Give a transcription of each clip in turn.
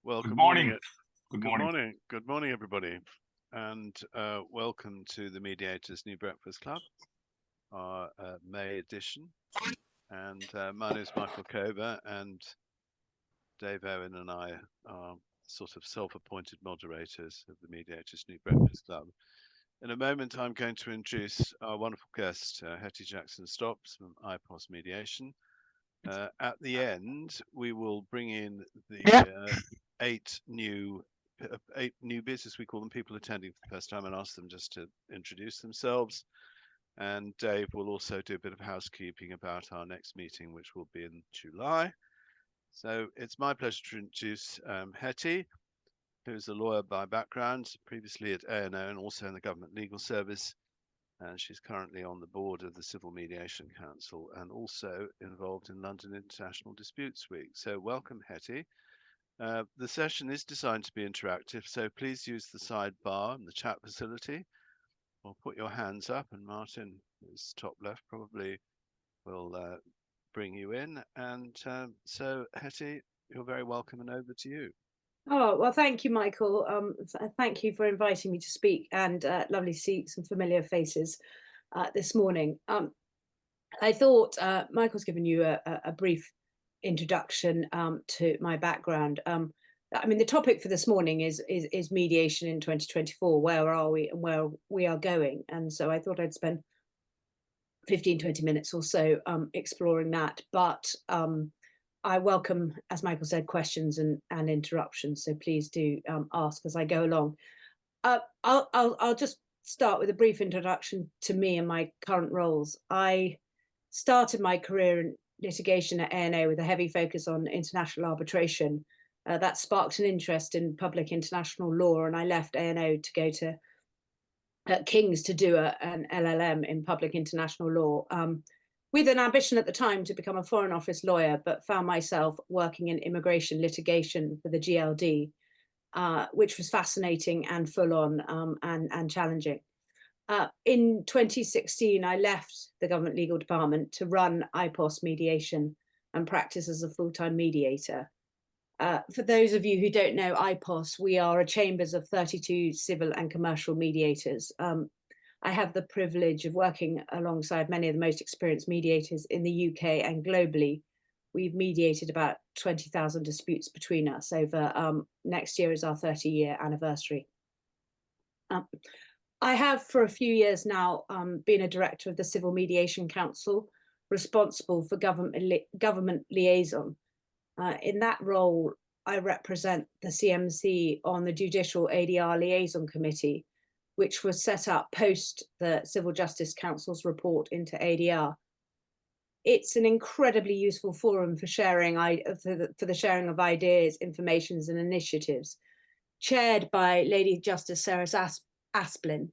Well, good morning. Good morning. Good morning, everybody. And welcome to the Mediators New Breakfast Club, our May edition. And my name is Michael Cover, and Dave Owen and I are sort of self-appointed moderators of the Mediators New Breakfast Club. In a moment, I'm going to introduce our wonderful guest, Hetty Jackson-Stopps from IPOS Mediation. At the end, we will bring in the eight new business, we call them, people attending for the first time, and ask them just to introduce themselves. And Dave will also do a bit of housekeeping about our next meeting, which will be in July. So it's my pleasure to introduce Hetty, who's a lawyer by background, previously at A&O and also in the Government Legal Service. And she's currently on the board of the Civil Mediation Council and also involved in London International Disputes Week. So welcome, Hetty. The session is designed to be interactive, so please use the sidebar and the chat facility, or put your hands up, and Martin, who's top left, probably will bring you in. And so, Hetty, you're very welcome, and over to you. Oh, well, thank you, Michael. Thank you for inviting me to speak, and lovely to see some familiar faces this morning. I thought Michael's given you a brief introduction to my background. I mean, the topic for this morning is mediation in 2024. Where are we and where we are going? And so I thought I'd spend 15-20 minutes or so exploring that. But I welcome, as Michael said, questions and interruptions. So please do ask as I go along. I'll just start with a brief introduction to me and my current roles. I started my career in litigation at A&O with a heavy focus on international arbitration. That sparked an interest in public international law, and I left A&O to go to King's to do an LLM in public international law, with an ambition at the time to become a Foreign Office lawyer, but found myself working in immigration litigation for the GLD, which was fascinating and full on and challenging. In 2016, I left the Government Legal Department to run IPOS Mediation and practice as a full-time mediator. For those of you who don't know IPOS, we are a chambers of 32 civil and commercial mediators. I have the privilege of working alongside many of the most experienced mediators in the UK and globally. We've mediated about 20,000 disputes between us over next year is our 30-year anniversary. I have for a few years now been a director of the Civil Mediation Council, responsible for government liaison. In that role, I represent the CMC on the Judicial ADR Liaison Committee, which was set up post the Civil Justice Council's report into ADR. It's an incredibly useful forum for sharing for the sharing of ideas, informations, and initiatives, chaired by Lady Justice Sarah Asplin,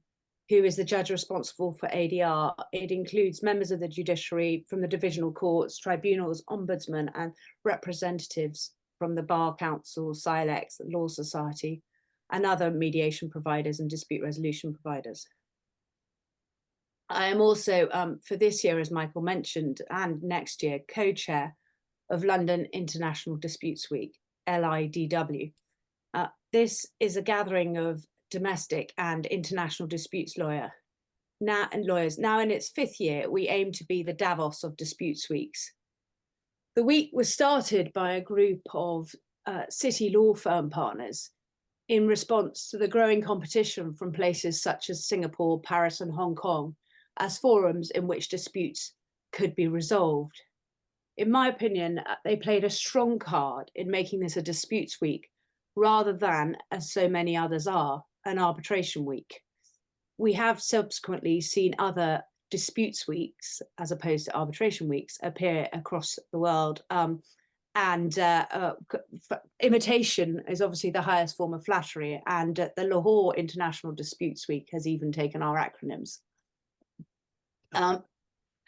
who is the judge responsible for ADR. It includes members of the judiciary from the divisional courts, tribunals, ombudsmen, and representatives from the Bar Council, SILEX, the Law Society, and other mediation providers and dispute resolution providers. I am also, for this year, as Michael mentioned, and next year, co-chair of London International Disputes Week, LIDW. This is a gathering of domestic and international disputes lawyers. Now in its 5th year, we aim to be the Davos of disputes weeks. The week was started by a group of city law firm partners in response to the growing competition from places such as Singapore, Paris, and Hong Kong as forums in which disputes could be resolved. In my opinion, they played a strong card in making this a disputes week rather than, as so many others are, an arbitration week. We have subsequently seen other disputes weeks, as opposed to arbitration weeks, appear across the world. Imitation is obviously the highest form of flattery, and the Lahore International Disputes Week has even taken our acronyms.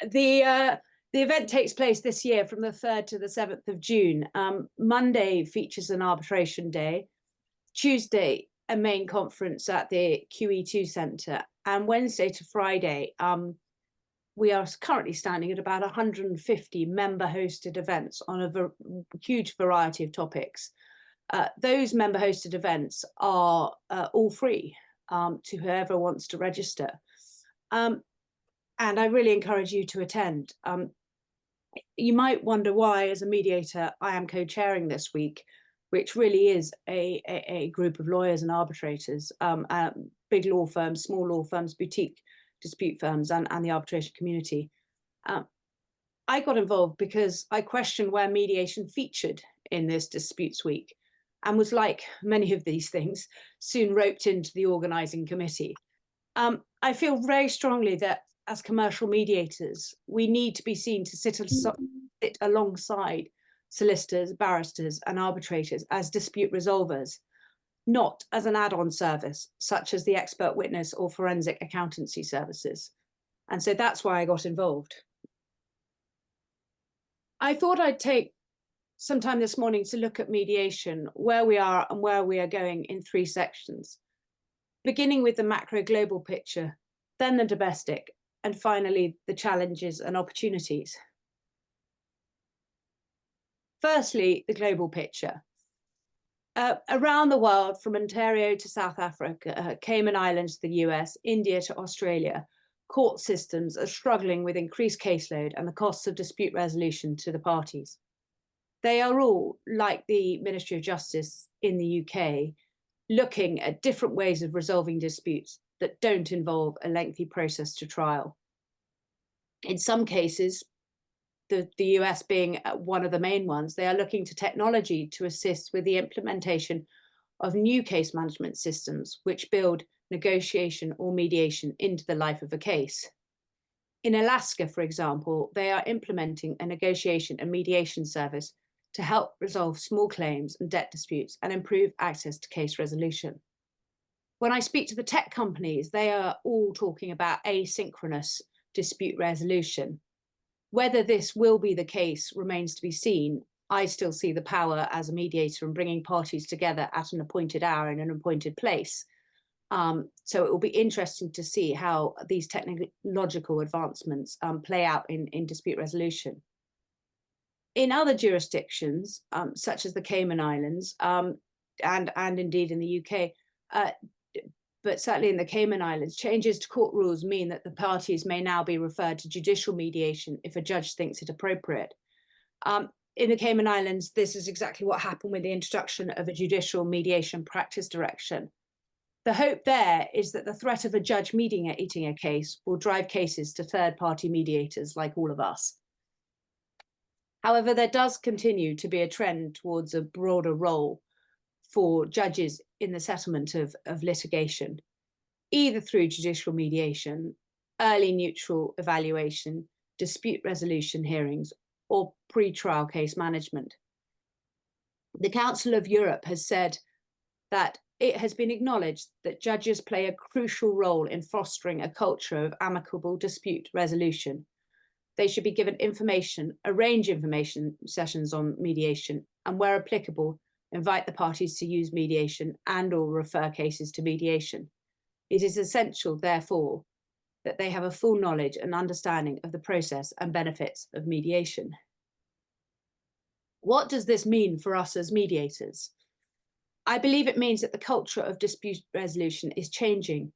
The event takes place this year from the 3rd to the 7th of June. Monday features an arbitration day, Tuesday a main conference at the QE2 Centre, and Wednesday to Friday we are currently standing at about 150 member-hosted events on a huge variety of topics. those member-hosted events are all free to whoever wants to register. And I really encourage you to attend. You might wonder why, as a mediator, I am co-chairing this week, which really is a group of lawyers and arbitrators, big law firms, small law firms, boutique dispute firms, and the arbitration community. I got involved because I questioned where mediation featured in this Disputes Week, and was, like many of these things, soon roped into the organising committee. I feel very strongly that as commercial mediators, we need to be seen to sit alongside solicitors, barristers, and arbitrators as dispute resolvers, not as an add-on service, such as the expert witness or forensic accountancy services. And so that's why I got involved. I thought I'd take some time this morning to look at mediation, where we are and where we are going, in 3 sections, beginning with the macro global picture, then the domestic, and finally the challenges and opportunities. Firstly, the global picture. Around the world, from Ontario to South Africa, Cayman Islands to the US, India to Australia, court systems are struggling with increased caseload and the costs of dispute resolution to the parties. They are all, like the Ministry of Justice in the UK, looking at different ways of resolving disputes that don't involve a lengthy process to trial. In some cases, the US being one of the main ones, they are looking to technology to assist with the implementation of new case management systems which build negotiation or mediation into the life of a case. In Alaska, for example, they are implementing a negotiation and mediation service to help resolve small claims and debt disputes and improve access to case resolution. When I speak to the tech companies, they are all talking about asynchronous dispute resolution. Whether this will be the case remains to be seen. I still see the power as a mediator in bringing parties together at an appointed hour in an appointed place. So it will be interesting to see how these technological advancements play out in dispute resolution. In other jurisdictions, such as the Cayman Islands, and indeed in the UK, but certainly in the Cayman Islands, changes to court rules mean that the parties may now be referred to judicial mediation if a judge thinks it appropriate. In the Cayman Islands, this is exactly what happened with the introduction of a judicial mediation practice direction. The hope there is that the threat of a judge mediating a case will drive cases to third-party mediators like all of us. However, there does continue to be a trend towards a broader role for judges in the settlement of litigation, either through judicial mediation, early neutral evaluation, dispute resolution hearings, or pre-trial case management. The Council of Europe has said that it has been acknowledged that judges play a crucial role in fostering a culture of amicable dispute resolution. They should be given information, arrange information sessions on mediation, and where applicable, invite the parties to use mediation and/or refer cases to mediation. It is essential, therefore, that they have a full knowledge and understanding of the process and benefits of mediation. What does this mean for us as mediators? I believe it means that the culture of dispute resolution is changing.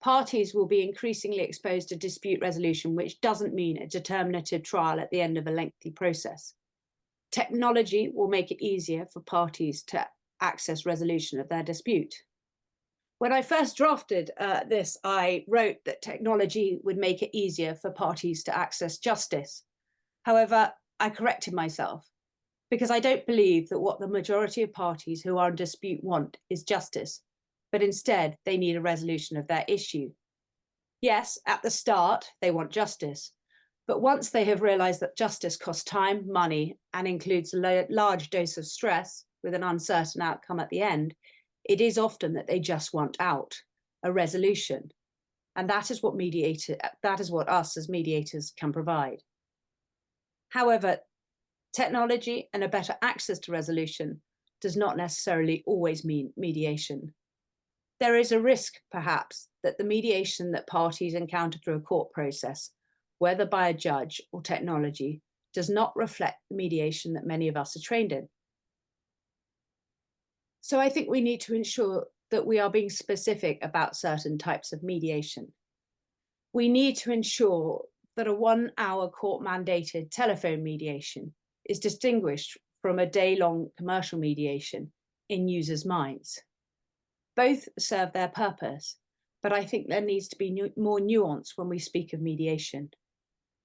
Parties will be increasingly exposed to dispute resolution, which doesn't mean a determinative trial at the end of a lengthy process. Technology will make it easier for parties to access resolution of their dispute. When I first drafted this, I wrote that technology would make it easier for parties to access justice. However, I corrected myself, because I don't believe that what the majority of parties who are in dispute want is justice, but instead they need a resolution of their issue. Yes, at the start, they want justice, but once they have realized that justice costs time, money, and includes a large dose of stress with an uncertain outcome at the end, it is often that they just want out, a resolution. And that is what us as mediators can provide. However, technology and a better access to resolution does not necessarily always mean mediation. There is a risk, perhaps, that the mediation that parties encounter through a court process, whether by a judge or technology, does not reflect the mediation that many of us are trained in. So I think we need to ensure that we are being specific about certain types of mediation. We need to ensure that a 1 hour court mandated telephone mediation is distinguished from a day-long commercial mediation in users' minds. Both serve their purpose, but I think there needs to be more nuance when we speak of mediation.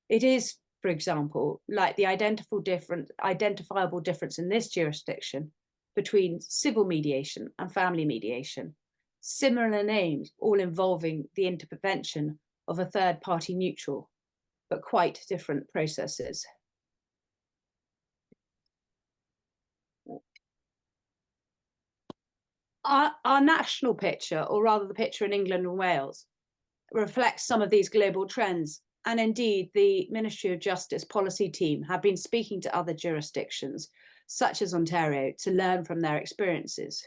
It is, for example, like the identifiable difference in this jurisdiction between civil mediation and family mediation. Similar names, all involving the intervention of a third party neutral, but quite different processes. Our national picture, or rather the picture in England and Wales, reflects some of these global trends. And indeed, the Ministry of Justice policy team have been speaking to other jurisdictions, such as Ontario, to learn from their experiences.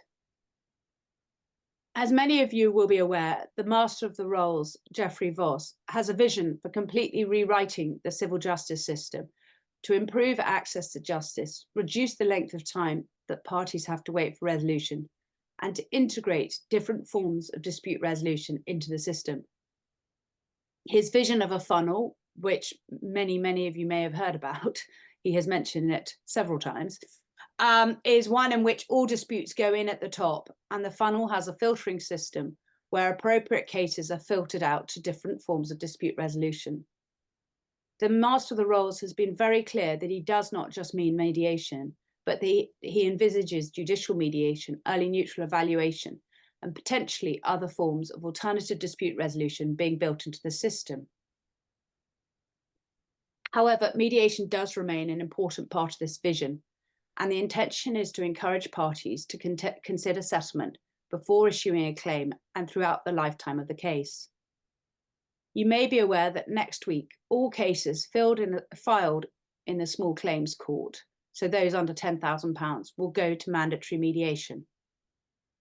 As many of you will be aware, the Master of the Rolls, Geoffrey Voss, has a vision for completely rewriting the civil justice system to improve access to justice, reduce the length of time that parties have to wait for resolution, and to integrate different forms of dispute resolution into the system. His vision of a funnel, which many of you may have heard about, he has mentioned it several times, is one in which all disputes go in at the top, and the funnel has a filtering system where appropriate cases are filtered out to different forms of dispute resolution. The Master of the Rolls has been very clear that he does not just mean mediation, but he envisages judicial mediation, early neutral evaluation, and potentially other forms of alternative dispute resolution being built into the system. However, mediation does remain an important part of this vision, and the intention is to encourage parties to consider settlement before issuing a claim and throughout the lifetime of the case. You may be aware that next week, all cases filed in the small claims court, so those under £10,000, will go to mandatory mediation.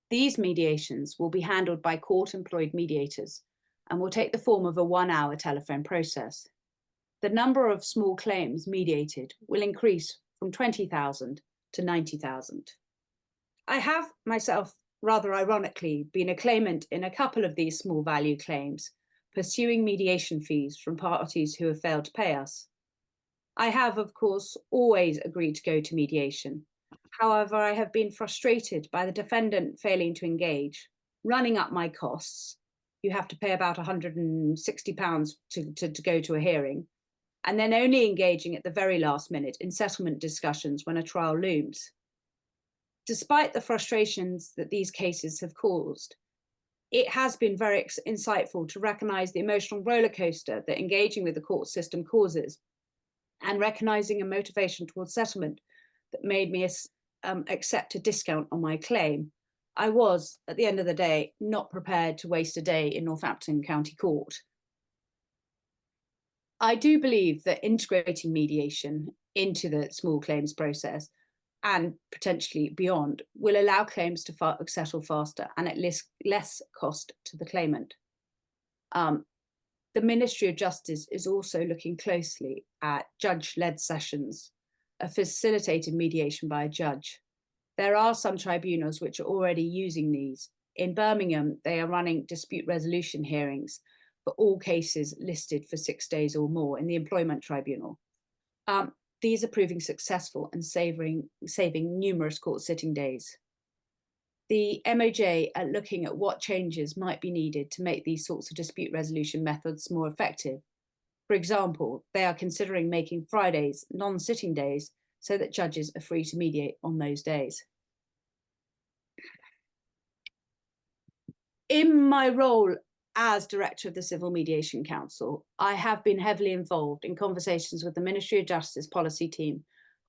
These mediations will be handled by court-employed mediators and will take the form of a 1 hour telephone process. The number of small claims mediated will increase from 20,000 to 90,000. I have myself, rather ironically, been a claimant in a couple of these small value claims, pursuing mediation fees from parties who have failed to pay us. I have, of course, always agreed to go to mediation. However, I have been frustrated by the defendant failing to engage, running up my costs. You have to pay about £160 to go to a hearing, and then only engaging at the very last minute in settlement discussions when a trial looms. Despite the frustrations that these cases have caused, it has been very insightful to recognise the emotional rollercoaster that engaging with the court system causes, and recognising a motivation towards settlement that made me accept a discount on my claim. I was, at the end of the day, not prepared to waste a day in Northampton County Court. I do believe that integrating mediation into the small claims process and potentially beyond will allow claims to settle faster and at less cost to the claimant. The Ministry of Justice is also looking closely at judge-led sessions, a facilitated mediation by a judge. There are some tribunals which are already using these. In Birmingham, they are running dispute resolution hearings for all cases listed for 6 days or more in the Employment Tribunal. These are proving successful and saving numerous court sitting days. The MOJ are looking at what changes might be needed to make these sorts of dispute resolution methods more effective. For example, they are considering making Fridays non-sitting days so that judges are free to mediate on those days. In my role as Director of the Civil Mediation Council, I have been heavily involved in conversations with the Ministry of Justice policy team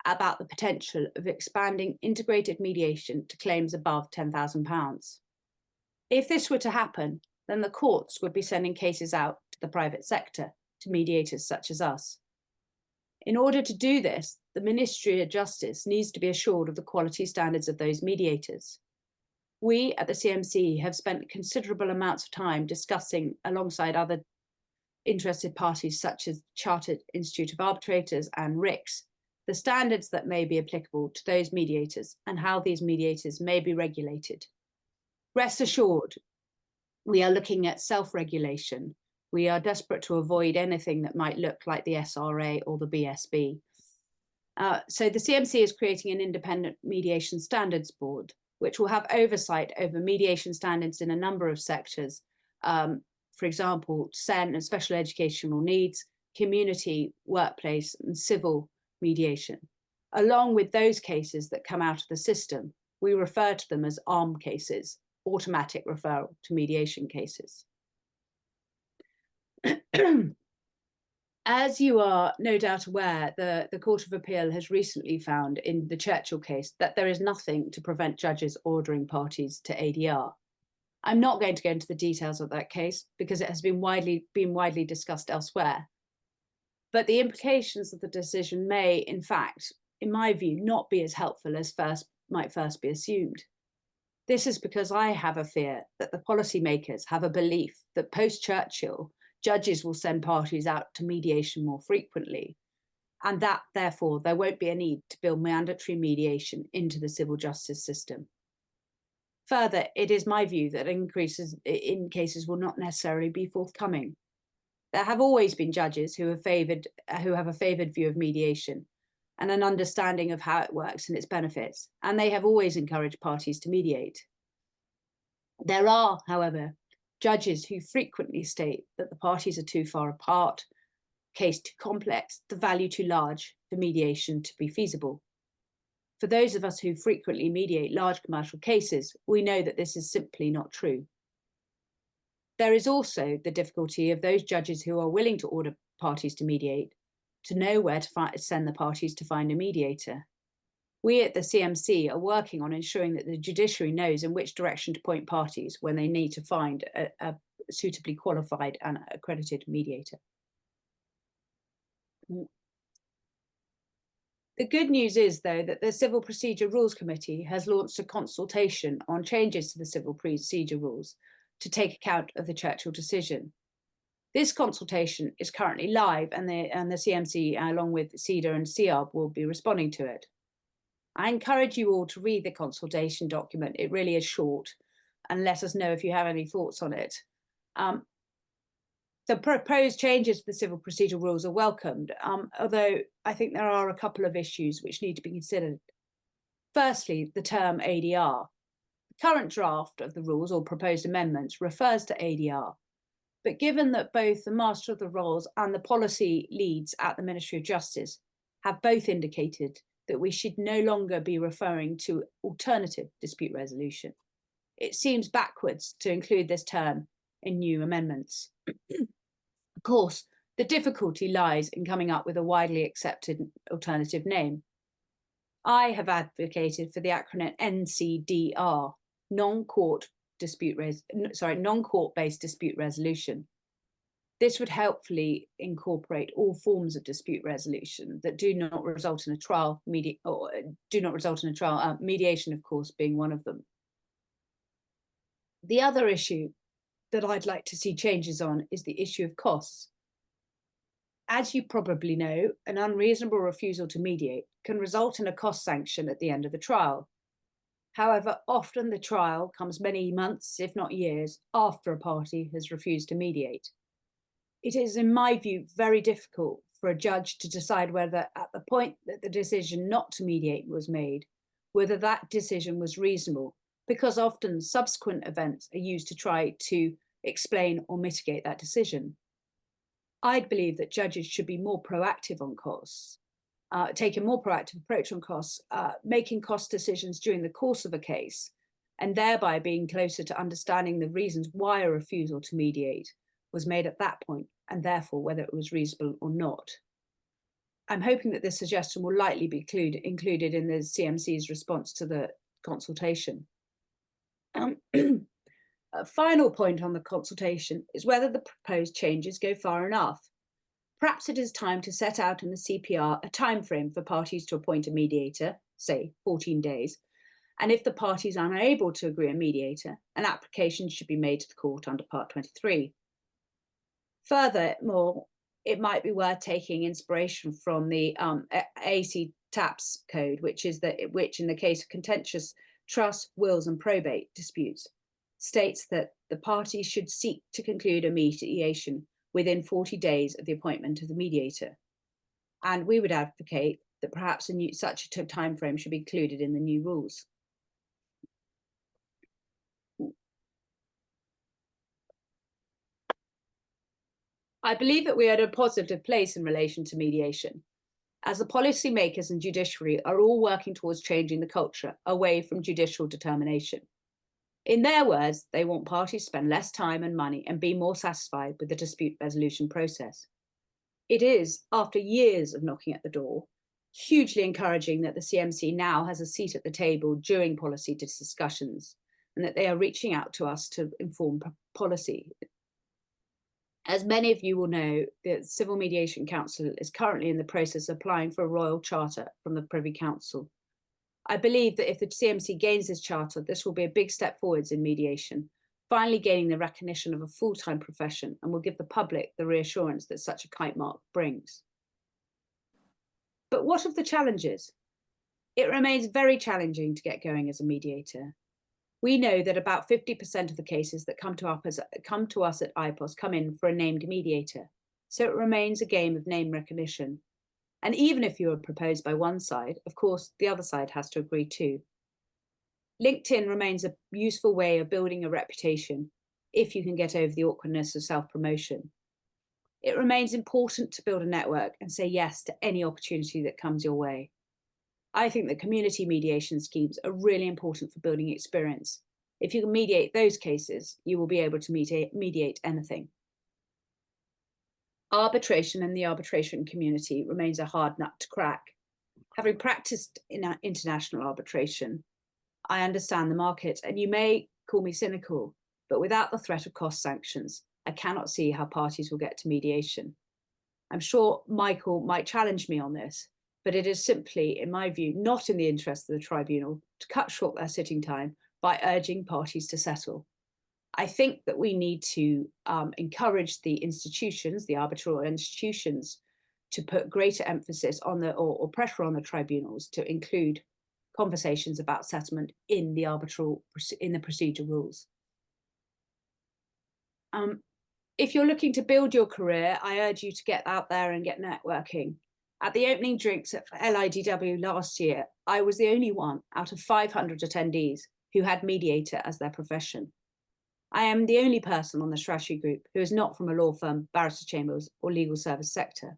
about the potential of expanding integrated mediation to claims above £10,000. If this were to happen, then the courts would be sending cases out to the private sector, to mediators such as us. In order to do this, the Ministry of Justice needs to be assured of the quality standards of those mediators. We at the CMC have spent considerable amounts of time discussing alongside other interested parties such as Chartered Institute of Arbitrators and RICS the standards that may be applicable to those mediators, and how these mediators may be regulated. Rest assured, we are looking at self-regulation. We are desperate to avoid anything that might look like the SRA or the BSB. So the CMC is creating an independent mediation standards board, which will have oversight over mediation standards in a number of sectors. For example, SEN and special educational needs, community, workplace, and civil mediation. Along with those cases that come out of the system, we refer to them as ARM cases, automatic referral to mediation cases. As you are no doubt aware, the Court of Appeal has recently found in the Churchill case that there is nothing to prevent judges ordering parties to ADR. I'm not going to go into the details of that case because it has been widely discussed elsewhere. But the implications of the decision may, in fact, in my view, not be as helpful as might first be assumed. This is because I have a fear that the policymakers have a belief that post-Churchill, judges will send parties out to mediation more frequently, and that, therefore, there won't be a need to build mandatory mediation into the civil justice system. Further, it is my view that increases in cases will not necessarily be forthcoming. There have always been judges who have a favoured view of mediation and an understanding of how it works and its benefits, and they have always encouraged parties to mediate. There are, however, judges who frequently state that the parties are too far apart, case too complex, the value too large for mediation to be feasible. For those of us who frequently mediate large commercial cases, we know that this is simply not true. There is also the difficulty of those judges who are willing to order parties to mediate to know where to send the parties to find a mediator. We at the CMC are working on ensuring that the judiciary knows in which direction to point parties when they need to find a suitably qualified and accredited mediator. The good news is, though, that the Civil Procedure Rules Committee has launched a consultation on changes to the Civil Procedure Rules to take account of the Churchill decision. This consultation is currently live, and the CMC, along with CEDA and CEARB, will be responding to it. I encourage you all to read the consultation document. It really is short, and let us know if you have any thoughts on it. The proposed changes to the civil procedural rules are welcomed, although I think there are a couple of issues which need to be considered. Firstly, the term ADR. The current draft of the rules or proposed amendments refers to ADR, but given that both the Master of the Rolls and the policy leads at the Ministry of Justice have both indicated that we should no longer be referring to alternative dispute resolution, it seems backwards to include this term in new amendments. Of course, the difficulty lies in coming up with a widely accepted alternative name. I have advocated for the acronym NCDR, non-court-based dispute resolution. This would helpfully incorporate all forms of dispute resolution that do not result in a trial, mediation, of course, being one of them. The other issue that I'd like to see changes on is the issue of costs. As you probably know, an unreasonable refusal to mediate can result in a cost sanction at the end of the trial. However, often the trial comes many months, if not years, after a party has refused to mediate. It is, in my view, very difficult for a judge to decide whether at the point that the decision not to mediate was made, whether that decision was reasonable, because often subsequent events are used to try to explain or mitigate that decision. I'd believe that judges should be more proactive on costs, take a more proactive approach on costs, making cost decisions during the course of a case, and thereby being closer to understanding the reasons why a refusal to mediate was made at that point, and therefore whether it was reasonable or not. I'm hoping that this suggestion will likely be included in the CMC's response to the consultation. A final point on the consultation is whether the proposed changes go far enough. Perhaps it is time to set out in the CPR a timeframe for parties to appoint a mediator, say 14 days, and if the parties are unable to agree a mediator, an application should be made to the court under Part 23. Furthermore, it might be worth taking inspiration from the AC TAPS code, which in the case of contentious trust, wills and probate disputes, states that the parties should seek to conclude a mediation within 40 days of the appointment of the mediator. And we would advocate that perhaps such a time frame should be included in the new rules. I believe that we are at a positive place in relation to mediation, as the policymakers and judiciary are all working towards changing the culture away from judicial determination. In their words, they want parties to spend less time and money and be more satisfied with the dispute resolution process. It is, after years of knocking at the door, hugely encouraging that the CMC now has a seat at the table during policy discussions and that they are reaching out to us to inform policy. As many of you will know, the Civil Mediation Council is currently in the process of applying for a royal charter from the Privy Council. I believe that if the CMC gains this charter, this will be a big step forwards in mediation, finally gaining the recognition of a full-time profession, and will give the public the reassurance that such a kite mark brings. But what of the challenges? It remains very challenging to get going as a mediator. We know that about 50% of the cases that come to us at IPOS come in for a named mediator, so it remains a game of name recognition. And even if you are proposed by one side, of course, the other side has to agree too. LinkedIn remains a useful way of building a reputation if you can get over the awkwardness of self-promotion. It remains important to build a network and say yes to any opportunity that comes your way. I think that community mediation schemes are really important for building experience. If you can mediate those cases, you will be able to mediate anything. Arbitration in the arbitration community remains a hard nut to crack. Having practiced in international arbitration, I understand the market, and you may call me cynical, but without the threat of cost sanctions, I cannot see how parties will get to mediation. I'm sure Michael might challenge me on this, but it is simply, in my view, not in the interest of the tribunal to cut short their sitting time by urging parties to settle. I think that we need to encourage the institutions, the arbitral institutions, to put greater emphasis on or pressure on the tribunals to include conversations about settlement in the procedure rules. If you're looking to build your career, I urge you to get out there and get networking. At the opening drinks at LIDW last year, I was the only one out of 500 attendees who had mediator as their profession. I am the only person on the strategy group who is not from a law firm, barrister chambers, or legal service sector.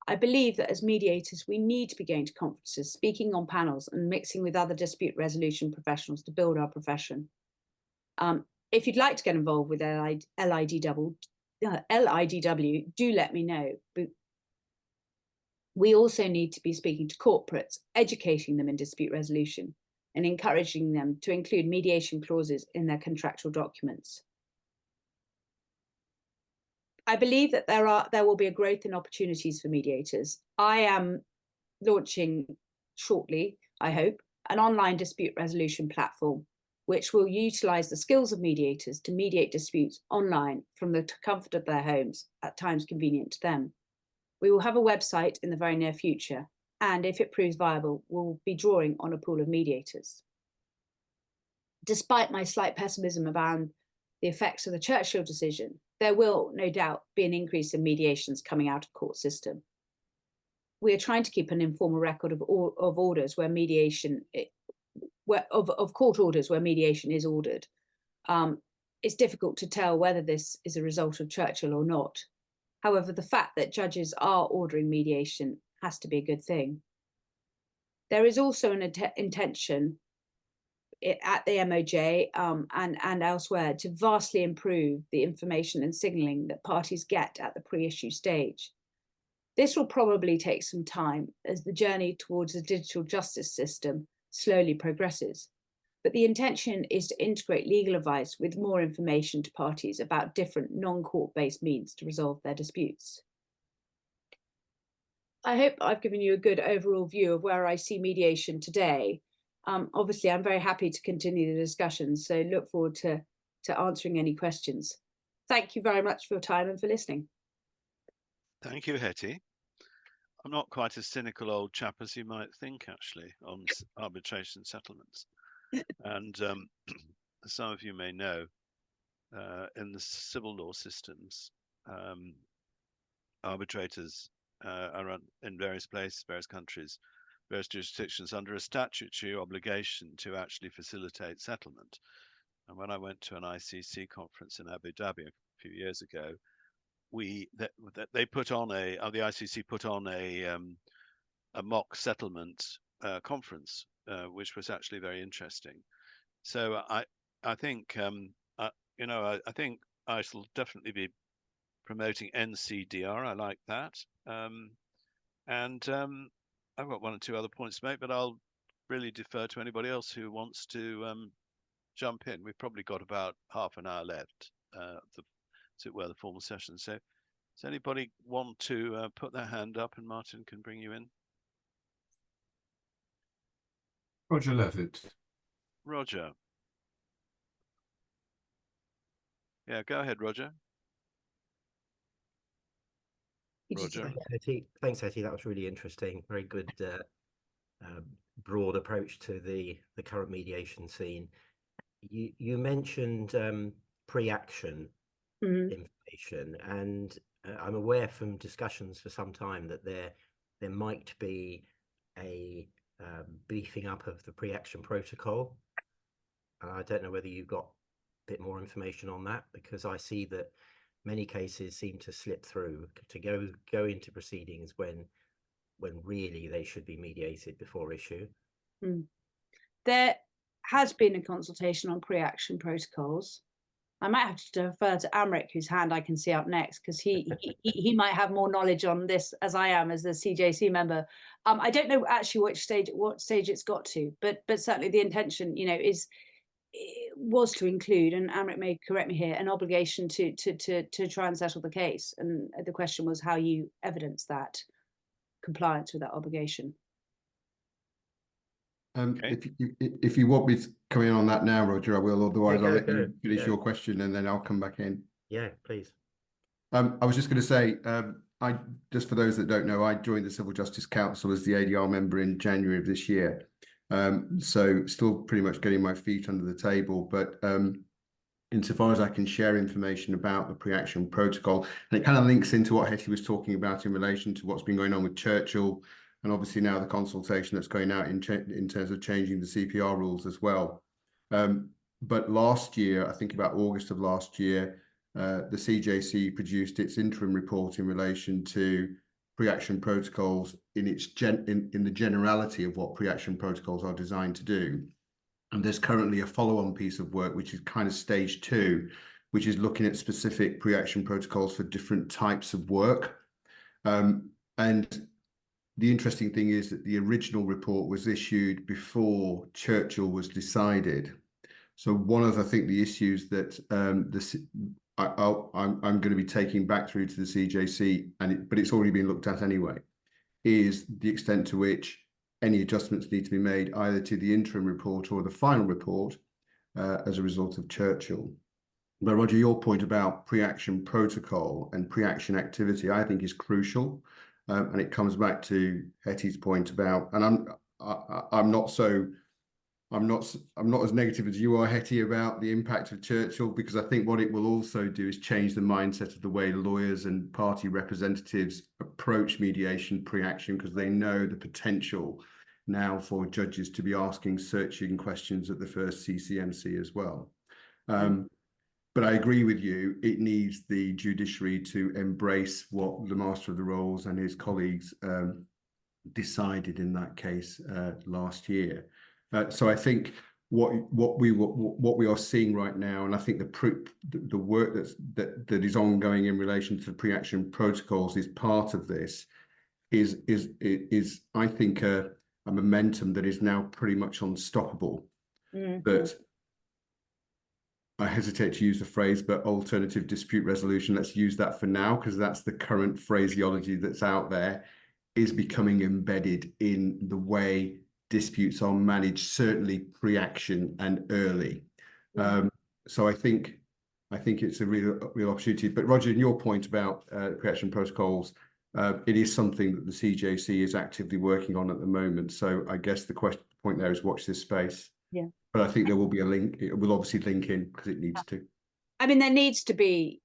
I believe that as mediators, we need to be going to conferences, speaking on panels, and mixing with other dispute resolution professionals to build our profession. If you'd like to get involved with LIDW, do let me know. But we also need to be speaking to corporates, educating them in dispute resolution, and encouraging them to include mediation clauses in their contractual documents. I believe that there will be a growth in opportunities for mediators. I am launching shortly, I hope, an online dispute resolution platform, which will utilise the skills of mediators to mediate disputes online from the comfort of their homes at times convenient to them. We will have a website in the very near future, and if it proves viable, we'll be drawing on a pool of mediators. Despite my slight pessimism around the effects of the Churchill decision, there will no doubt be an increase in mediations coming out of court system. We are trying to keep an informal record of orders where mediation, of court orders where mediation is ordered. It's difficult to tell whether this is a result of Churchill or not. However, the fact that judges are ordering mediation has to be a good thing. There is also an intention at the MOJ and elsewhere to vastly improve the information and signalling that parties get at the pre-issue stage. This will probably take some time as the journey towards a digital justice system slowly progresses. But the intention is to integrate legal advice with more information to parties about different non-court-based means to resolve their disputes. I hope I've given you a good overall view of where I see mediation today. Obviously, I'm very happy to continue the discussions, so look forward to answering any questions. Thank you very much for your time and for listening. Thank you, Hetty. I'm not quite a cynical old chap as you might think, actually, on arbitration settlements. And some of you may know, in the civil law systems, arbitrators are in various places, various countries, various jurisdictions under a statutory obligation to actually facilitate settlement. And when I went to an ICC conference in Abu Dhabi a few years ago, they put on the ICC put on a mock settlement conference, which was actually very interesting. So I think I think I shall definitely be promoting NCDR. I like that, and I've got one or two other points to make, but I'll really defer to anybody else who wants to jump in. We've probably got about half an hour left the formal session. So does anybody want to put their hand up, and Martin can bring you in? Roger Levitt. Roger. Yeah, go ahead, Roger. Roger. Thanks, Hetty. That was really interesting. Very good, broad approach to the current mediation scene. You mentioned pre-action information, and I'm aware from discussions for some time that there might be a beefing up of the pre-action protocol. I don't know whether you've got a bit more information on that, because I see that many cases seem to slip through to go into proceedings when really they should be mediated before issue. There has been a consultation on pre-action protocols. I might have to defer to Amrit, whose hand I can see up next, because he might have more knowledge on this as I am as the CJC member. I don't know actually what stage it's got to, but certainly the intention, was to include, and Amrit may correct me here, an obligation to try and settle the case. And the question was how you evidence that compliance with that obligation. Okay. If you want me to come in on that now, Roger, I will. Otherwise, I'll let you finish Yeah. your question and then I'll come back in. Yeah, please. I was just going to say, just for those that don't know, I joined the Civil Justice Council as the ADR member in January of this year. So still pretty much getting my feet under the table, but insofar as I can share information about the pre-action protocol, and it kind of links into what Hetty was talking about in relation to what's been going on with Churchill, and obviously now the consultation that's going out in terms of changing the CPR rules as well. But last year, I think about August of last year, the CJC produced its interim report in relation to pre-action protocols in the generality of what pre-action protocols are designed to do. And there's currently a follow-on piece of work, which is kind of stage 2, which is looking at specific pre-action protocols for different types of work. And the interesting thing is that the original report was issued before Churchill was decided. So one of, I think, the issues that I'm going to be taking back through to the CJC, but it's already been looked at anyway, is the extent to which any adjustments need to be made either to the interim report or the final report as a result of Churchill. But Roger, your point about pre-action protocol and pre-action activity, I think is crucial. And it comes back to Hetty's point about, and I'm not as negative as you are, Hetty, about the impact of Churchill, because I think what it will also do is change the mindset of the way lawyers and party representatives approach mediation pre-action, because they know the potential now for judges to be asking searching questions at the first CCMC as well. But I agree with you, it needs the judiciary to embrace what the Master of the Rolls and his colleagues decided in that case last year. So I think what we are seeing right now, and I think the work that is ongoing in relation to the pre-action protocols is part of this, is I think a momentum that is now pretty much unstoppable. But I hesitate to use the phrase, but alternative dispute resolution, let's use that for now, because that's the current phraseology that's out there, is becoming embedded in the way disputes are managed, certainly pre-action and early. So I think it's a real opportunity. But Roger, your point about pre-action protocols, It is something that the CJC is actively working on at the moment. So I guess the point there is watch this space. Yeah. But I think there will be a link. It will obviously link in because it needs to. I mean, there needs to be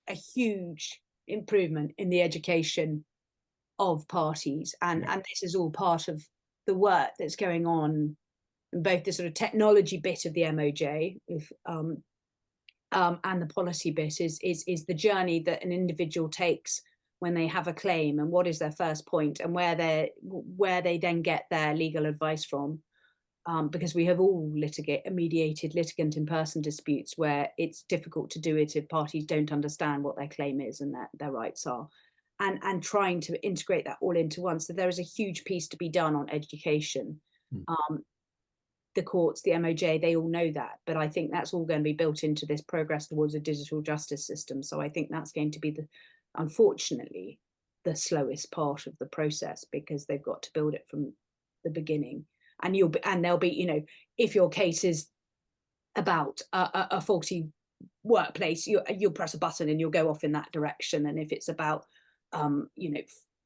a huge improvement in the education of parties, and this is all part of the work that's going on in both the sort of technology bit of the MOJ with, and the policy bit is the journey that an individual takes when they have a claim, and what is their first point, and where they then get their legal advice from. Because we have all mediated litigant in person disputes where it's difficult to do it if parties don't understand what their claim is and their rights are, and trying to integrate that all into one. So there is a huge piece to be done on education. The courts, the MOJ, they all know that, but I think that's all going to be built into this progress towards a digital justice system. So I think that's going to be unfortunately, the slowest part of the process, because they've got to build it from the beginning. And there'll be, if your case is about a faulty workplace, you'll press a button and you'll go off in that direction. And if it's about,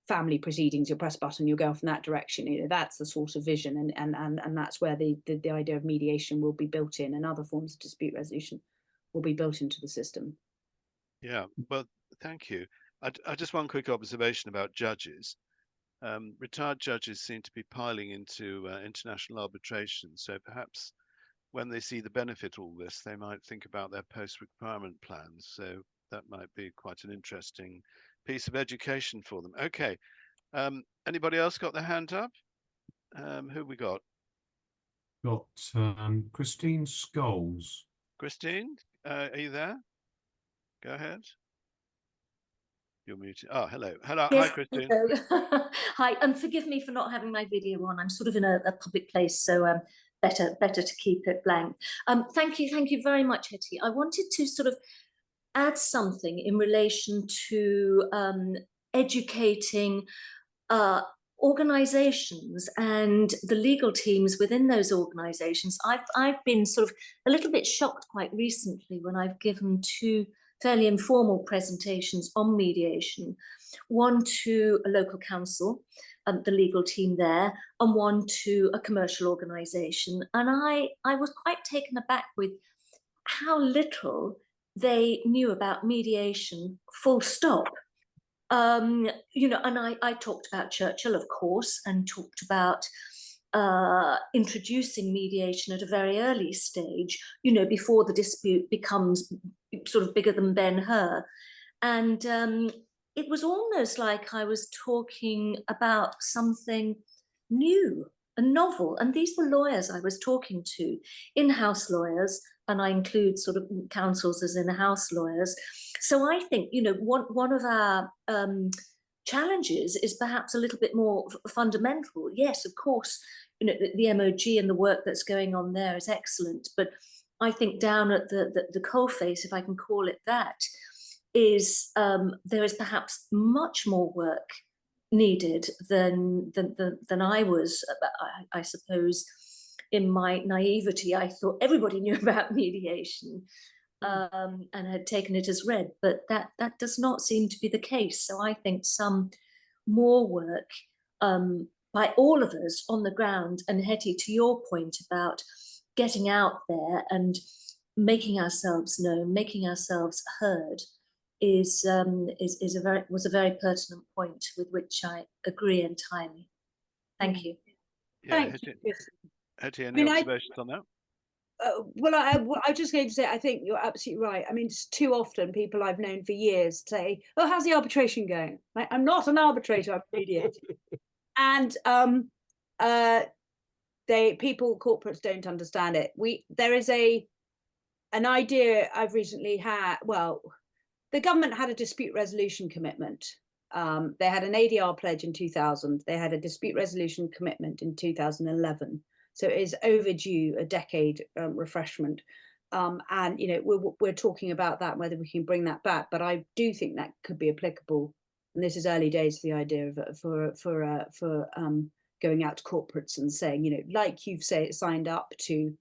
family proceedings, you'll press a button, you'll go off in that direction. That's the sort of vision, and that's where the idea of mediation will be built in, and other forms of dispute resolution will be built into the system. Yeah, well, thank you. I just one quick observation about judges. Retired judges seem to be piling into international arbitration, so perhaps when they see the benefit of all this, they might think about their post-retirement plans. So that might be quite an interesting piece of education for them. Okay, anybody else got their hand up? Who we got? Got Christine Scholes. Christine, are you there? Go ahead. You're muted. Oh, hello. Hello. Yes, hi, Christine. hello. Hi, and forgive me for not having my video on. I'm sort of in a public place, so better to keep it blank. Thank you very much, Hetty. I wanted to sort of add something in relation to educating organizations and the legal teams within those organizations. I've been sort of a little bit shocked quite recently when I've given two fairly informal presentations on mediation, one to a local council, the legal team there, and one to a commercial organisation. And I was quite taken aback with how little they knew about mediation, full stop. And I talked about Churchill, of course, and talked about introducing mediation at a very early stage, before the dispute becomes sort of bigger than Ben-Hur. And it was almost like I was talking about something new, a novel. And these were lawyers I was talking to, in-house lawyers, and I include sort of counsels as in-house lawyers. So I think, one of our challenges is perhaps a little bit more fundamental. Yes, of course, the MOG and the work that's going on there is excellent, but I think down at the coalface, if I can call it that, is there is perhaps much more work needed than I was. I suppose in my naivety, I thought everybody knew about mediation and had taken it as read, but that does not seem to be the case. So I think some more work by all of us on the ground, and Hetty, to your point about getting out there and making ourselves known, making ourselves heard, was a very pertinent point with which I agree entirely. Thank you. Yeah, Thank you. Hetty, any observations on that? Well, I was just going to say, I think you're absolutely right. I mean, just too often people I've known for years say, "Oh, how's the arbitration going?" I'm not an arbitrator, I'm a mediator. And corporates don't understand it. There is an idea I've recently had. Well, the government had a dispute resolution commitment. They had an ADR pledge in 2000. They had a dispute resolution commitment in 2011. So it is overdue a decade refreshment. And we're talking about that, whether we can bring that back. But I do think that could be applicable. And this is early days, the idea of for going out to corporates and saying, like you've signed up to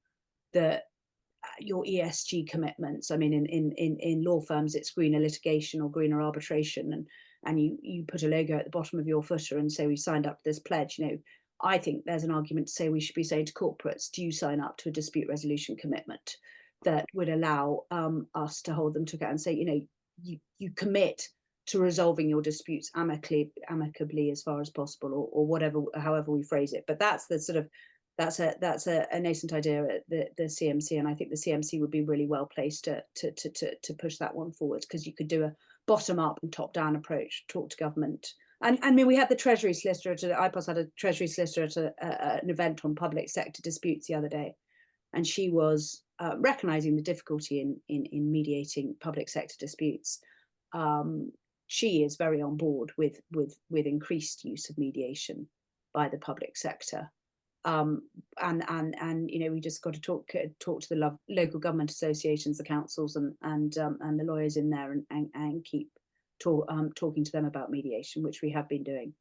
your ESG commitments. I mean, in law firms, it's greener litigation or greener arbitration, and you put a logo at the bottom of your footer and say we signed up to this pledge, I think there's an argument to say we should be saying to corporates, do you sign up to a dispute resolution commitment that would allow us to hold them to account and say, you commit to resolving your disputes amicably as far as possible, or whatever, however we phrase it. But that's the sort of that's a nascent idea at the CMC, and I think the CMC would be really well placed to push that one forward, because you could do a bottom up and top down approach, talk to government. And I mean, we had the Treasury solicitor IPOS had a Treasury solicitor at an event on public sector disputes the other day, and she was recognising the difficulty in mediating public sector disputes. She is very on board with increased use of mediation by the public sector, and we just got to talk to the local government associations, the councils, and the lawyers in there, and keep talking to them about mediation, which we have been doing.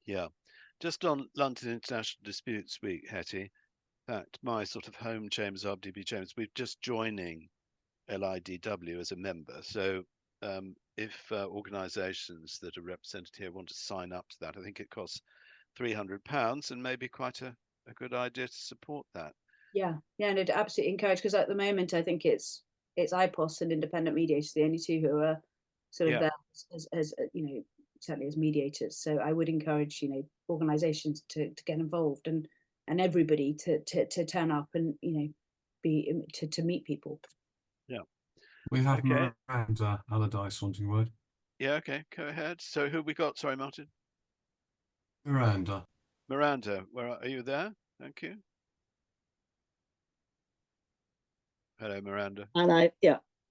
Yeah, just on London International Disputes Week, Hetty, that my sort of home chambers, RDB chambers, we're just joining LIDW as a member. So if organisations that are represented here want to sign up to that, I think it costs £300, and maybe quite a good idea to support that. Yeah, and I'd absolutely encourage, because at the moment I think it's IPOS and independent mediators, the only two who are sort of there as certainly as mediators. So I would encourage organisations to get involved, and everybody to turn up and be to meet people. Yeah. We have Miranda Allardyce wanting word. Yeah, okay, go ahead. So who we got? Sorry, Martin. Miranda, where are you there? Thank you. Hello, Miranda. And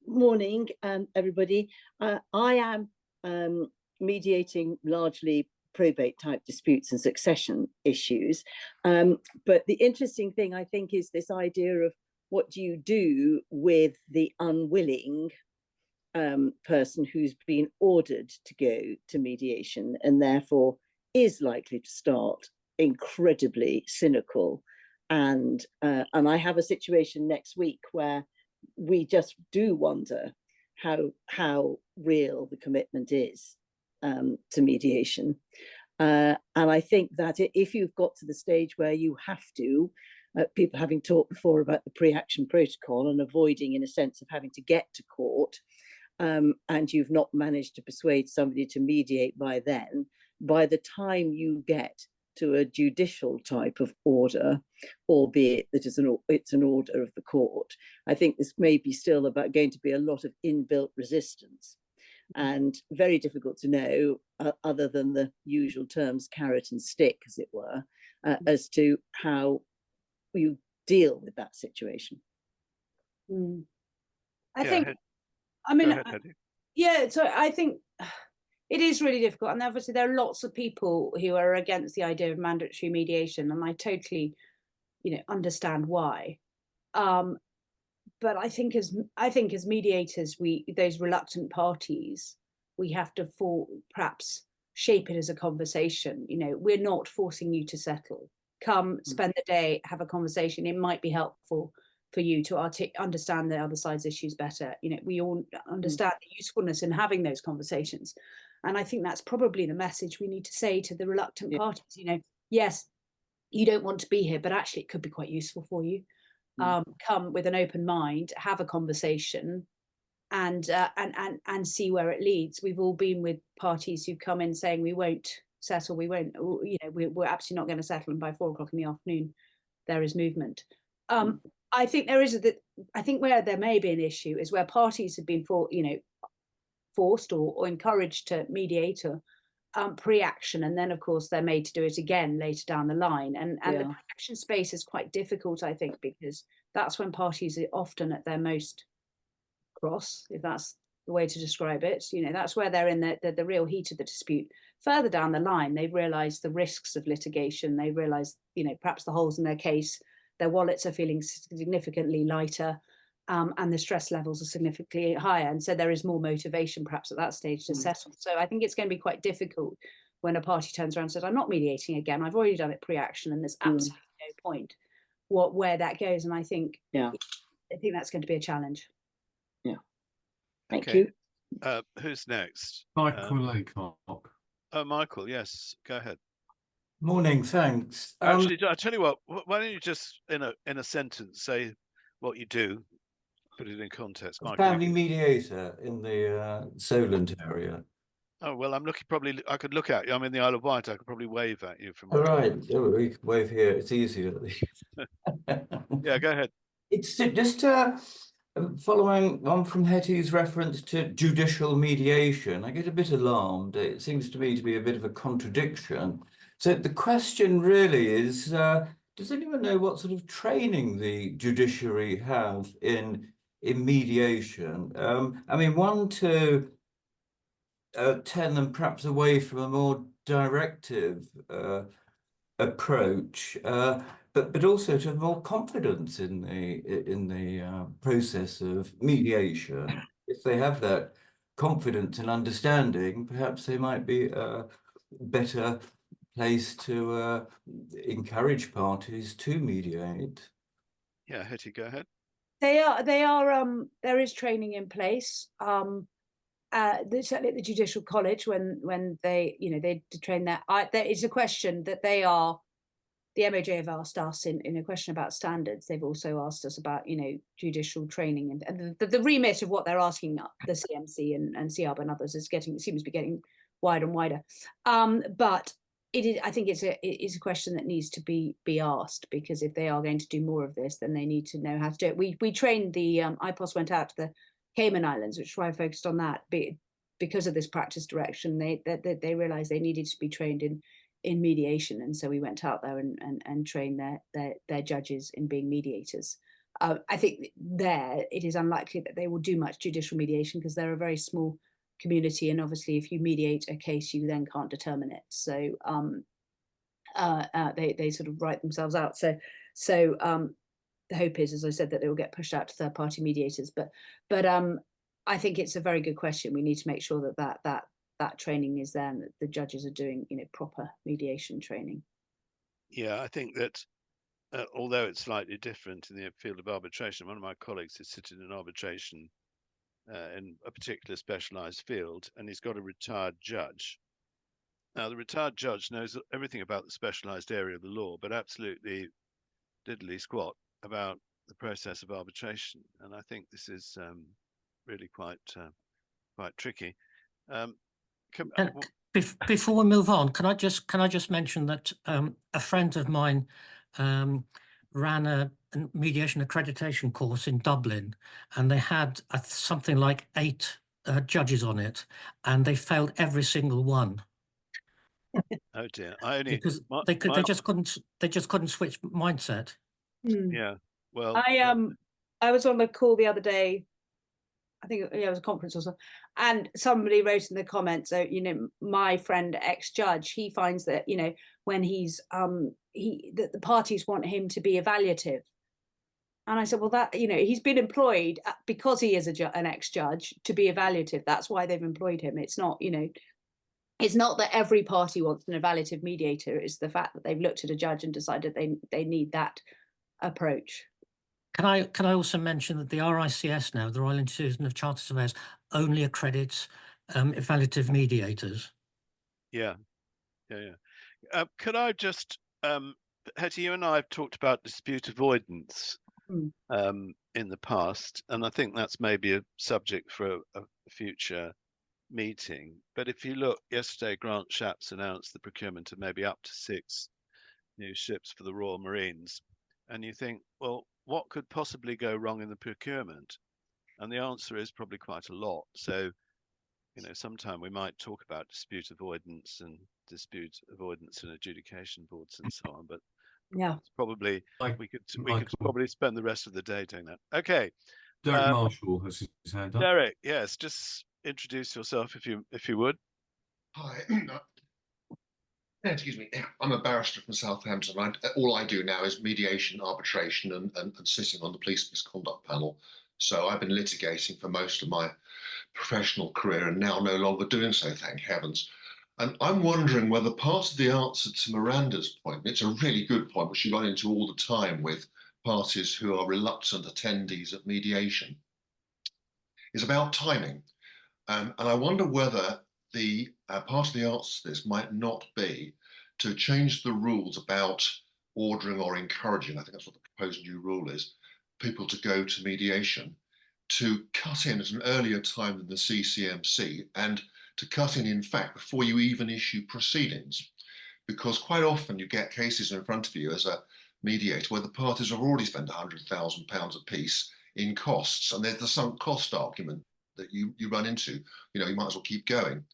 morning, everybody. I am mediating largely probate type disputes and succession issues. But the interesting thing, I think, is this idea of what do you do with the unwilling person who's been ordered to go to mediation and therefore is likely to start incredibly cynical. And I have a situation next week where we just do wonder how real the commitment is to mediation. And I think that if you've got to the stage where you have to, people having talked before about the pre-action protocol and avoiding, in a sense, of having to get to court, and you've not managed to persuade somebody to mediate by then, by the time you get to a judicial type of order, albeit that it's an order of the court, I think this may be still going to be a lot of inbuilt resistance, and very difficult to know, other than the usual terms carrot and stick, as it were, as to how you deal with that situation. I think, so I think it is really difficult, and obviously there are lots of people who are against the idea of mandatory mediation, and I totally, understand why. But I think as mediators, those reluctant parties, we have to perhaps shape it as a conversation. We're not forcing you to settle. Come, spend the day, have a conversation. It might be helpful for you to understand the other side's issues better. We all understand the usefulness in having those conversations. And I think that's probably the message we need to say to the reluctant parties. Yes, you don't want to be here, but actually it could be quite useful for you. Come with an open mind, have a conversation, and see where it leads. We've all been with parties who come in saying we won't settle, we're absolutely not going to settle, and by 4 o'clock in the afternoon there is movement. I think I think where there may be an issue is where parties have been forced or encouraged to mediate or pre-action, and then of course they're made to do it again later down the line, and the pre-action space is quite difficult, I think, because that's when parties are often at their most cross, if that's the way to describe it. That's where they're in the real heat of the dispute. Further down the line, they've realized the risks of litigation. They realize perhaps the holes in their case, their wallets are feeling significantly lighter, and the stress levels are significantly higher, and so there is more motivation perhaps at that stage to settle. So I think it's going to be quite difficult when a party turns around and says, I'm not mediating again, I've already done it pre-action and there's absolutely no point where that goes. And I think that's going to be a challenge. Thank you. Who's next? Michael Laycock. Oh, Michael, yes, go ahead. Morning, thanks. Actually, I tell you what, why don't you just in a sentence say what you do, put it in context. Michael, Family mediator in the Solent area. Oh, well, I'm looking, probably, I could look at you. I'm in the Isle of Wight. I could probably wave at you from. All right, we can wave here. It's easier. Yeah, go ahead. It's just following on from Hetty's reference to judicial mediation. I get a bit alarmed. It seems to me to be a bit of a contradiction. So the question really is, does anyone know what sort of training the judiciary have in mediation? I mean, 1 to 10 them perhaps away from a more directive approach, but also to have more confidence in the process of mediation. If they have that confidence and understanding, perhaps they might be better place to encourage parties to mediate. Yeah, Hetty, go ahead. There is training in place. Certainly at the Judicial College, when they train there. There is a question that the MOJ have asked us in a question about standards. They've also asked us about judicial training, and the remit of what they're asking the CMC and CRB and others seems to be getting wider and wider. But I think it's a question that needs to be asked, because if they are going to do more of this, then they need to know how to do it. We trained the IPOS went out to the Cayman Islands, which is why I focused on that. Because of this practice direction, they realised they needed to be trained in mediation, and so we went out there and trained their judges in being mediators. I think it is unlikely that they will do much judicial mediation, because they're a very small community, and obviously if you mediate a case, you then can't determine it. So they sort of write themselves out. So the hope is, as I said, that they will get pushed out to third-party mediators. But I think it's a very good question. We need to make sure that training is there, and that the judges are doing proper mediation training. Yeah, I think that although it's slightly different in the field of arbitration, one of my colleagues is sitting in arbitration in a particular specialised field, and he's got a retired judge. Now, the retired judge knows everything about the specialised area of the law, but absolutely diddly squat about the process of arbitration. And I think this is really quite tricky. Before we move on, can I just mention that a friend of mine ran a mediation accreditation course in Dublin, and they had something like 8 judges on it, and they failed every single one. Oh dear! Because they just couldn't switch mindset. Yeah. Well, I was on a call the other day. I think it was a conference or something, and somebody wrote in the comments, my friend ex-judge, he finds that when that the parties want him to be evaluative. And I said, well, that he's been employed because he is an ex-judge to be evaluative. That's why they've employed him. It's not it's not that every party wants an evaluative mediator. It's the fact that they've looked at a judge and decided they need that approach. Can I also mention that the RICS now, the Royal Institution of Chartered Surveyors, only accredits evaluative mediators. Yeah. Could I just, Hetty, you and I have talked about dispute avoidance in the past, and I think that's maybe a subject for a future meeting. But if you look, yesterday Grant Shapps announced the procurement of maybe up to 6 new ships for the Royal Marines, and you think, well, what could possibly go wrong in the procurement? And the answer is probably quite a lot. So, sometime we might talk about dispute avoidance and adjudication boards and so on. But yeah, it's probably we could probably spend the rest of the day doing that. Okay. Derek Marshall has his hand up. Derek, yes, just introduce yourself if you would. Hi. Excuse me. I'm a barrister from Southampton. All I do now is mediation, arbitration, and sitting on the police misconduct panel. So I've been litigating for most of my professional career, and now no longer doing so, thank heavens. And I'm wondering whether part of the answer to Miranda's point, it's a really good point, which she got into all the time with parties who are reluctant attendees at mediation, is about timing. And I wonder whether the part of the answer to this might not be to change the rules about ordering or encouraging, I think that's what the proposed new rule is, people to go to mediation, to cut in at an earlier time than the CCMC, and to cut in fact, before you even issue proceedings. Because quite often you get cases in front of you as a mediator where the parties have already spent £100,000 apiece in costs, and there's the sunk cost argument that you run into. You might as well keep going.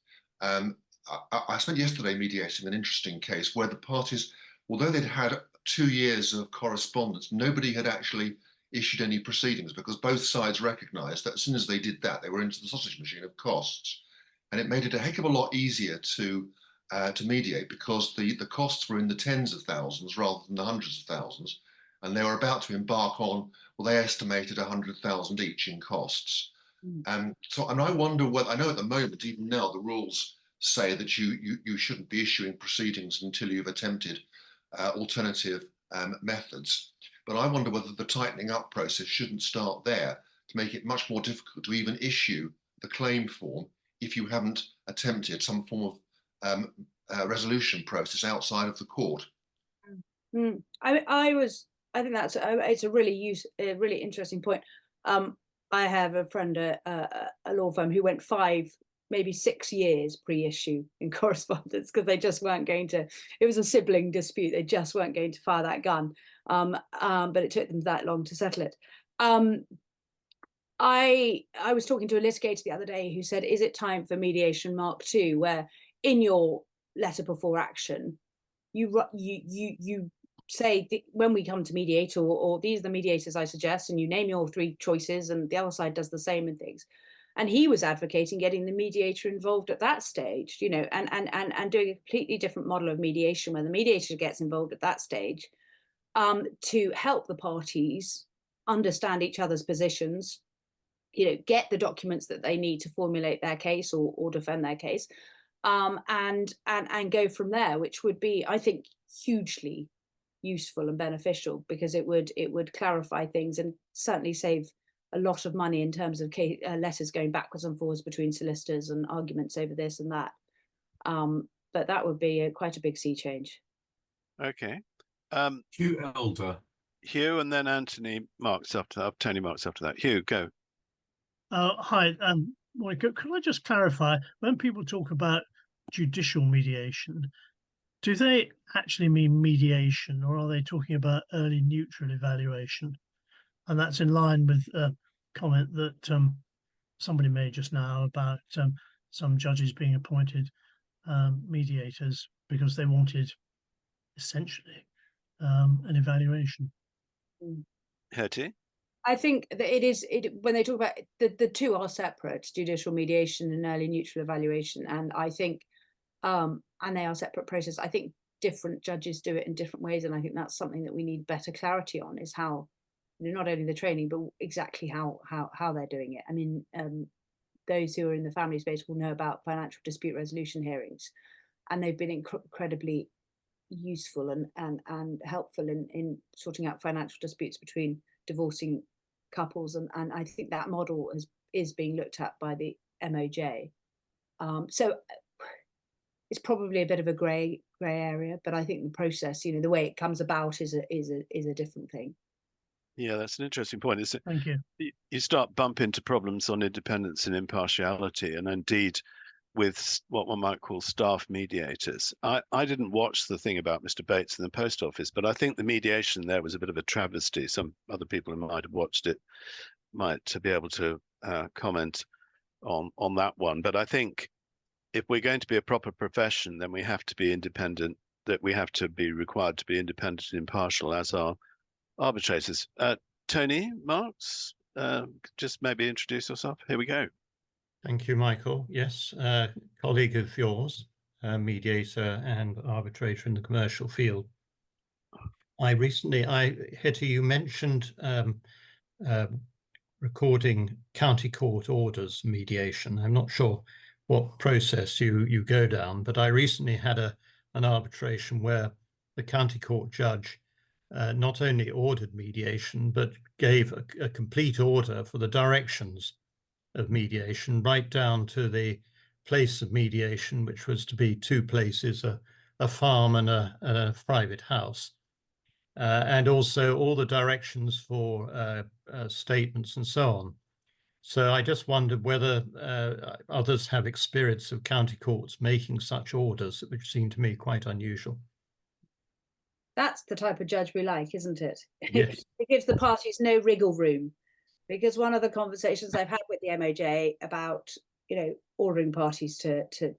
I spent yesterday mediating an interesting case where the parties, although they'd had 2 years of correspondence, nobody had actually issued any proceedings, because both sides recognised that as soon as they did that, they were into the sausage machine of costs, and it made it a heck of a lot easier to mediate, because the costs were in the tens of thousands rather than the hundreds of thousands, and they were about to embark on, well, they estimated 100,000 each in costs. And I wonder whether, I know at the moment, even now, the rules say that you shouldn't be issuing proceedings until you've attempted alternative methods. But I wonder whether the tightening up process shouldn't start there, to make it much more difficult to even issue the claim form if you haven't attempted some form of resolution process outside of the court. I think that's it's a really interesting point. I have a friend at a law firm who went 5, maybe 6 years pre-issue in correspondence, because they just weren't going to. It was a sibling dispute. They just weren't going to fire that gun. But it took them that long to settle it. I was talking to a litigator the other day who said, "Is it time for mediation Mark II, where in your letter before action, you say when we come to mediate, or these are the mediators I suggest, and you name your 3 choices, and the other side does the same and things." And he was advocating getting the mediator involved at that stage, and doing a completely different model of mediation, where the mediator gets involved at that stage, to help the parties understand each other's positions, get the documents that they need to formulate their case or defend their case, and go from there, which would be, I think, hugely useful and beneficial, because it would clarify things and certainly save a lot of money in terms of letters going backwards and forwards between solicitors and arguments over this and that. But that would be quite a big sea change. Okay. Hugh Elder. Hugh, and then Anthony Marks after that. Tony Marks after that. Hugh, go. Hi. Could I just clarify, when people talk about judicial mediation, do they actually mean mediation, or are they talking about early neutral evaluation? And that's in line with a comment that somebody made just now about some judges being appointed mediators because they wanted essentially an evaluation. Hetty? I think that when they talk about the two are separate, judicial mediation and early neutral evaluation, and I think and they are separate processes. I think different judges do it in different ways, and I think that's something that we need better clarity on, is how, not only the training, but exactly how they're doing it. I mean, those who are in the family space will know about financial dispute resolution hearings, and they've been incredibly useful and helpful in sorting out financial disputes between divorcing couples, and I think that model is being looked at by the MOJ. So it's probably a bit of a grey area, but I think the process, the way it comes about is a different thing. Yeah, that's an interesting point. Thank you. You start bump into problems on independence and impartiality, and indeed with what one might call staff mediators. I didn't watch the thing about Mr. Bates in the post office, but I think the mediation there was a bit of a travesty. Some other people who might have watched it might be able to comment on that one. But I think if we're going to be a proper profession, then we have to be independent, that we have to be required to be independent and impartial as our arbitrators. Tony Marks, just maybe introduce yourself. Here we go. Thank you, Michael. Yes, colleague of yours, mediator and arbitrator in the commercial field. Hetty, you mentioned recording county court orders mediation. I'm not sure what process you go down, but I recently had an arbitration where the county court judge not only ordered mediation, but gave a complete order for the directions of mediation, right down to the place of mediation, which was to be two places, a farm and a private house. And also all the directions for statements and so on. So I just wondered whether others have experience of county courts making such orders, which seem to me quite unusual. That's the type of judge we like, isn't it? Yes. It gives the parties no wriggle room, because one of the conversations I've had with the MOJ about, ordering parties to go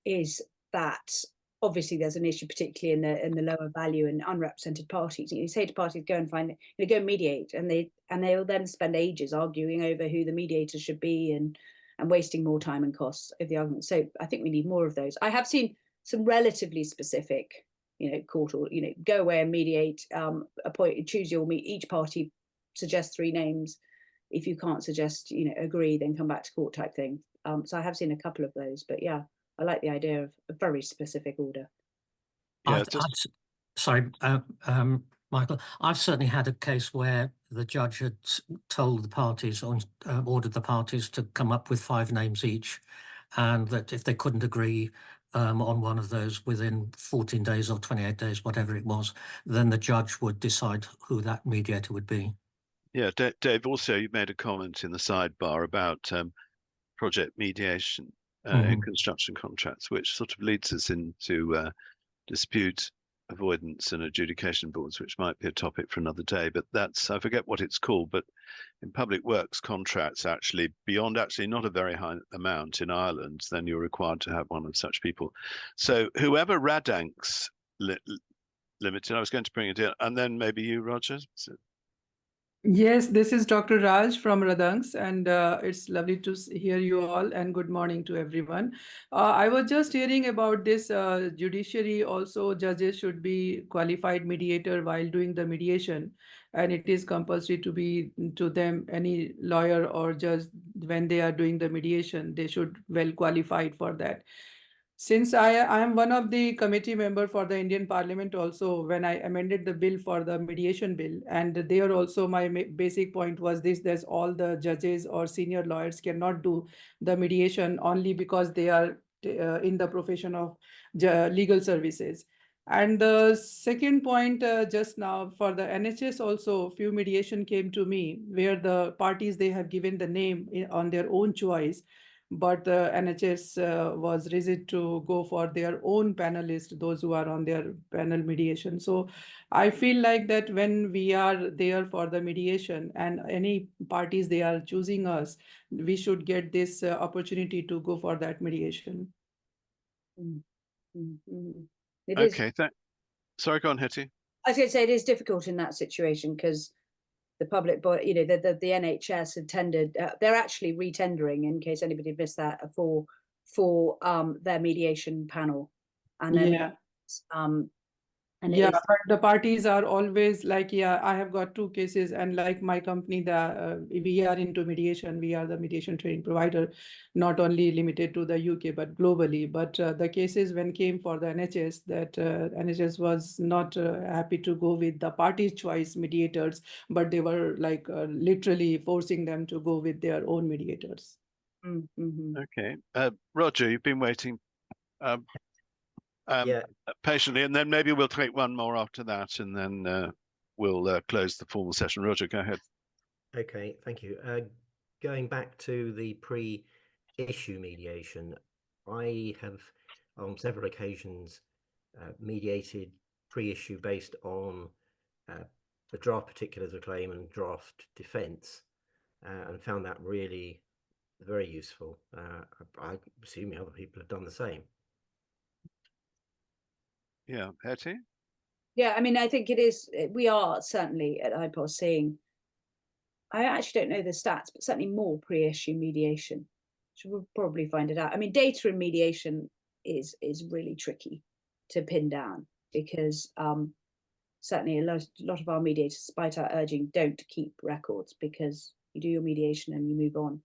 is that obviously there's an issue, particularly in the lower value and unrepresented parties. You say to parties, go and find, go and mediate, and they'll then spend ages arguing over who the mediator should be and wasting more time and costs of the argument. So I think we need more of those. I have seen some relatively specific, court or go away and mediate, choose your each party suggest 3 names. If you can't suggest, agree, then come back to court type thing. So I have seen a couple of those, but yeah, I like the idea of a very specific order. Yeah, sorry, Michael, I've certainly had a case where the judge had told the parties or ordered the parties to come up with 5 names each, and that if they couldn't agree on one of those within 14 days or 28 days, whatever it was, then the judge would decide who that mediator would be. Yeah, Dave, also you made a comment in the sidebar about project mediation in construction contracts, which sort of leads us into dispute avoidance and adjudication boards, which might be a topic for another day, but I forget what it's called, but in public works contracts, actually, beyond not a very high amount in Ireland, then you're required to have one of such people. So whoever Radanks Limited, I was going to bring it in, and then maybe you, Roger. Yes, this is Dr. Raj from Radanks, and it's lovely to hear you all, and good morning to everyone. I was just hearing about this judiciary also, judges should be qualified mediator while doing the mediation, and it is compulsory to be to them, any lawyer or judge, when they are doing the mediation, they should well qualified for that. Since I am one of the committee member for the Indian Parliament also, when I amended the bill for the mediation bill, and there also my basic point was this: there's all the judges or senior lawyers cannot do the mediation only because they are in the profession of legal services. And the second point, just now for the NHS also, few mediation came to me where the parties, they have given the name on their own choice, but the NHS was rigid to go for their own panelists, those who are on their panel mediation. So I feel like that when we are there for the mediation and any parties they are choosing us, we should get this opportunity to go for that mediation. Okay, sorry, go on, Hetty. I was going to say it is difficult in that situation because the public body, the NHS had tendered. They're actually re-tendering, in case anybody missed that, for their mediation panel, and then but the parties are always like, I have got 2 cases, and like my company, we are into mediation. We are the mediation training provider, not only limited to the UK but globally. But the cases when came for the NHS, that NHS was not happy to go with the party's choice mediators, but they were like literally forcing them to go with their own mediators. Okay, Roger, you've been waiting patiently, and then maybe we'll take one more after that, and then we'll close the formal session. Roger, go ahead. Okay, thank you. Going back to the pre-issue mediation, I have on several occasions mediated pre-issue based on the draft particulars of claim and draft defence, and found that really very useful. I assume other people have done the same. Yeah, Hetty? Yeah, I mean, I think it is, we are certainly at IPOS seeing, I actually don't know the stats, but certainly more pre-issue mediation. So we'll probably find it out. I mean, data in mediation is really tricky to pin down because certainly a lot of our mediators, despite our urging, don't keep records because you do your mediation and you move on.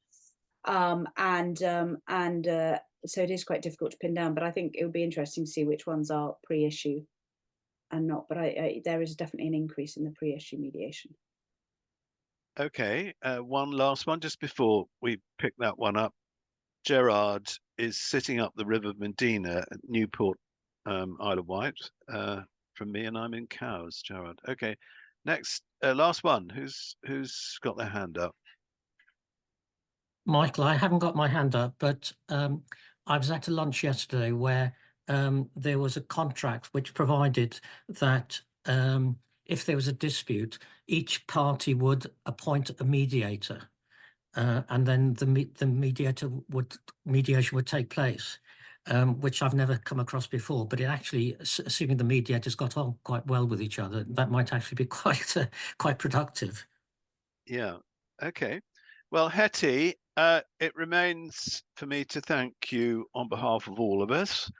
So it is quite difficult to pin down, but I think it would be interesting to see which ones are pre-issue and not. But there is definitely an increase in the pre-issue mediation. Okay, one last one just before we pick that one up. Gerard is sitting up the River Medina at Newport, Isle of Wight, from me, and I'm in Cowes, Gerard. Okay, next, last one. Who's got their hand up? Michael, I haven't got my hand up, but I was at a lunch yesterday where there was a contract which provided that if there was a dispute, each party would appoint a mediator, and then the mediation would take place, which I've never come across before. But it actually, assuming the mediators got on quite well with each other, that might actually be quite productive. Yeah. Okay. Well, Hetty, it remains for me to thank you on behalf of all of us.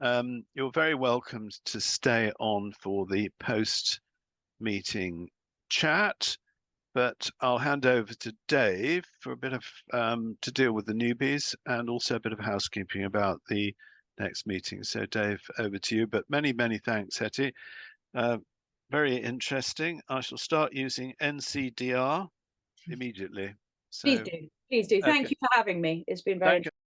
You're very welcome to stay on for the post-meeting chat, but I'll hand over to Dave for a bit of to deal with the newbies and also a bit of housekeeping about the next meeting. So Dave, over to you, but many, many thanks, Hetty. Very interesting. I shall start using NCDR immediately. So, Please do. Thank okay. you for having me. It's been very interesting.